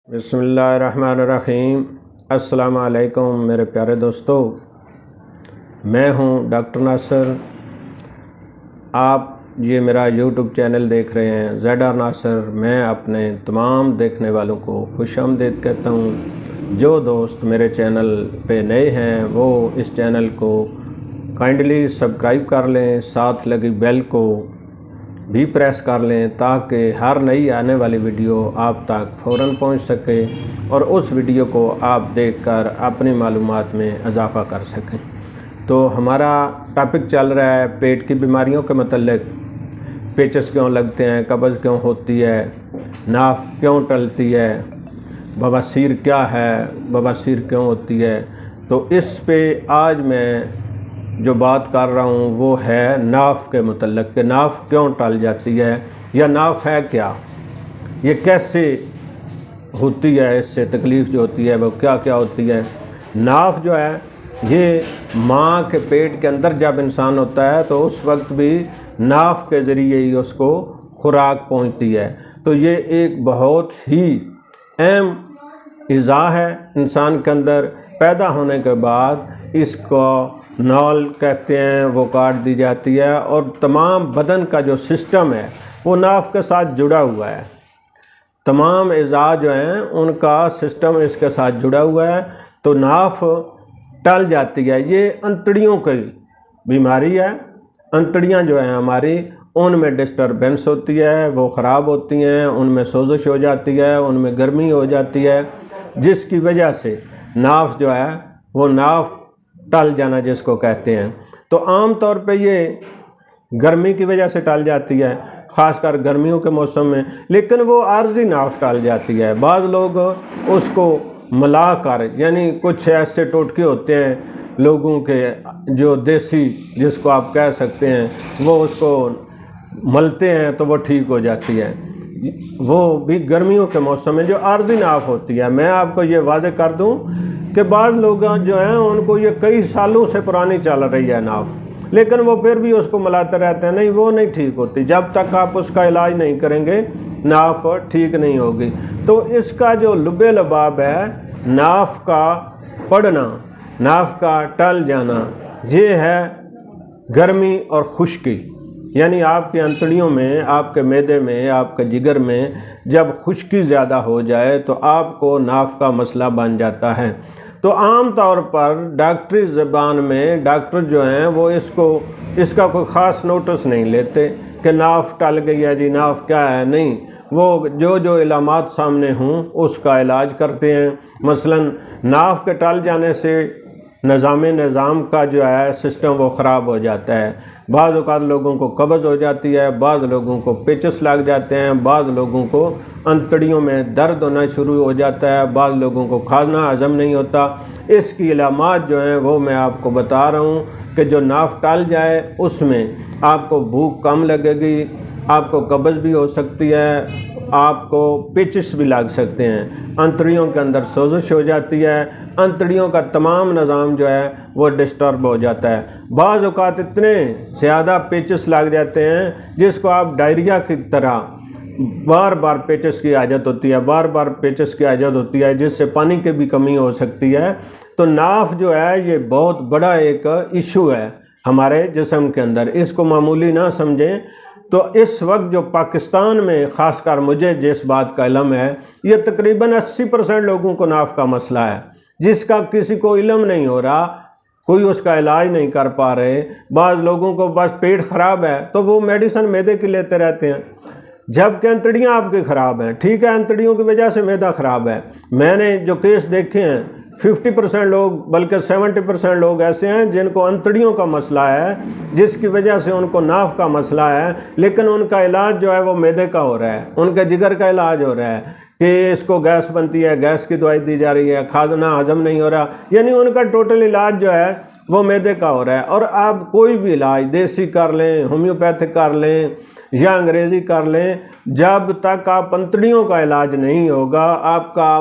بسم اللہ الرحمن الرحیم۔ السلام علیکم میرے پیارے دوستو، میں ہوں ڈاکٹر ناصر۔ آپ یہ میرا یوٹیوب چینل دیکھ رہے ہیں زیڈ آر ناصر۔ میں اپنے تمام دیکھنے والوں کو خوش آمدید کہتا ہوں۔ جو دوست میرے چینل پہ نئے ہیں وہ اس چینل کو کائنڈلی سبسکرائب کر لیں، ساتھ لگی بیل کو بھی پریس کر لیں تاکہ ہر نئی آنے والی ویڈیو آپ تک فوراً پہنچ سکے اور اس ویڈیو کو آپ دیکھ کر اپنی معلومات میں اضافہ کر سکیں۔ تو ہمارا ٹاپک چل رہا ہے پیٹ کی بیماریوں کے متعلق۔ پیچس کیوں لگتے ہیں، قبض کیوں ہوتی ہے، ناف کیوں ٹلتی ہے، بواسیر کیا ہے، بواسیر کیوں ہوتی ہے۔ تو اس پہ آج میں جو بات کر رہا ہوں وہ ہے ناف کے متعلق کہ ناف کیوں ٹل جاتی ہے یا ناف ہے کیا، یہ کیسے ہوتی ہے، اس سے تکلیف جو ہوتی ہے وہ کیا کیا ہوتی ہے۔ ناف جو ہے یہ ماں کے پیٹ کے اندر جب انسان ہوتا ہے تو اس وقت بھی ناف کے ذریعے ہی اس کو خوراک پہنچتی ہے۔ تو یہ ایک بہت ہی اہم اعضاء ہے انسان کے اندر۔ پیدا ہونے کے بعد اس کو نال کہتے ہیں، وہ کاٹ دی جاتی ہے اور تمام بدن کا جو سسٹم ہے وہ ناف کے ساتھ جڑا ہوا ہے۔ تمام اعضاء جو ہیں ان کا سسٹم اس کے ساتھ جڑا ہوا ہے۔ تو ناف ٹل جاتی ہے، یہ انتڑیوں کی بیماری ہے۔ انتڑیاں جو ہیں ہماری، ان میں ڈسٹربنس ہوتی ہے، وہ خراب ہوتی ہیں، ان میں سوزش ہو جاتی ہے، ان میں گرمی ہو جاتی ہے، جس کی وجہ سے ناف جو ہے وہ ناف ٹل جانا جس کو کہتے ہیں۔ تو عام طور پہ یہ گرمی کی وجہ سے ٹل جاتی ہے، خاص کر گرمیوں کے موسم میں، لیکن وہ عارضی ناف ٹل جاتی ہے۔ بعض لوگ اس کو ملا کر، یعنی کچھ ایسے ٹوٹکے ہوتے ہیں لوگوں کے جو دیسی جس کو آپ کہہ سکتے ہیں، وہ اس کو ملتے ہیں تو وہ ٹھیک ہو جاتی ہے۔ وہ بھی گرمیوں کے موسم میں جو عارضی ناف ہوتی ہے۔ میں آپ کو یہ واضح کر دوں کہ بعض لوگ جو ہیں ان کو یہ کئی سالوں سے پرانی چل رہی ہے ناف، لیکن وہ پھر بھی اس کو ملاتے رہتے ہیں، نہیں وہ نہیں ٹھیک ہوتی۔ جب تک آپ اس کا علاج نہیں کریں گے ناف ٹھیک نہیں ہوگی۔ تو اس کا جو لب لباب ہے، ناف کا پڑنا، ناف کا ٹل جانا، یہ ہے گرمی اور خشکی۔ یعنی آپ کی انتڑیوں میں، آپ کے معدے میں، آپ کے جگر میں جب خشکی زیادہ ہو جائے تو آپ کو ناف کا مسئلہ بن جاتا ہے۔ تو عام طور پر ڈاکٹری زبان میں ڈاکٹر جو ہیں وہ اس کا کوئی خاص نوٹس نہیں لیتے کہ ناف ٹل گئی ہے جی، ناف کیا ہے، نہیں، وہ جو علامات سامنے ہوں اس کا علاج کرتے ہیں۔ مثلا ناف کے ٹل جانے سے نظام کا جو ہے سسٹم وہ خراب ہو جاتا ہے۔ بعض اوقات لوگوں کو قبض ہو جاتی ہے، بعض لوگوں کو پیچس لگ جاتے ہیں، بعض لوگوں کو انتڑیوں میں درد ہونا شروع ہو جاتا ہے، بعض لوگوں کو کھانا ہضم نہیں ہوتا۔ اس کی علامات جو ہیں وہ میں آپ کو بتا رہا ہوں کہ جو ناف ٹل جائے اس میں آپ کو بھوک کم لگے گی، آپ کو قبض بھی ہو سکتی ہے، آپ کو پیچس بھی لگ سکتے ہیں، انتڑیوں کے اندر سوزش ہو جاتی ہے، انتڑیوں کا تمام نظام جو ہے وہ ڈسٹرب ہو جاتا ہے۔ بعض اوقات اتنے زیادہ پیچس لگ جاتے ہیں جس کو آپ ڈائریا کی طرح بار بار پیچس کی حاجت ہوتی ہے، بار بار پیچس کی حاجت ہوتی ہے، جس سے پانی کی بھی کمی ہو سکتی ہے۔ تو ناف جو ہے یہ بہت بڑا ایک ایشو ہے ہمارے جسم کے اندر، اس کو معمولی نہ سمجھیں۔ تو اس وقت جو پاکستان میں خاص کر مجھے جس بات کا علم ہے، یہ تقریباً 80% لوگوں کو ناف کا مسئلہ ہے، جس کا کسی کو علم نہیں ہو رہا، کوئی اس کا علاج نہیں کر پا رہے۔ بعض لوگوں کو بس پیٹ خراب ہے تو وہ میڈیسن معدے کی لیتے رہتے ہیں، جبکہ انتڑیاں آپ کی خراب ہیں۔ ٹھیک ہے، انتڑیوں کی وجہ سے معدہ خراب ہے۔ میں نے جو کیس دیکھے ہیں 50% لوگ، بلکہ 70% لوگ ایسے ہیں جن کو انتڑیوں کا مسئلہ ہے، جس کی وجہ سے ان کو ناف کا مسئلہ ہے، لیکن ان کا علاج جو ہے وہ معدے کا ہو رہا ہے، ان کے جگر کا علاج ہو رہا ہے کہ اس کو گیس بنتی ہے، گیس کی دوائی دی جا رہی ہے، کھانا ہضم نہیں ہو رہا، یعنی ان کا ٹوٹل علاج جو ہے وہ معدے کا ہو رہا ہے۔ اور آپ کوئی بھی علاج دیسی کر لیں، ہومیوپیتھک کر لیں یا انگریزی کر لیں، جب تک آپ انتڑیوں کا علاج نہیں ہوگا، آپ کا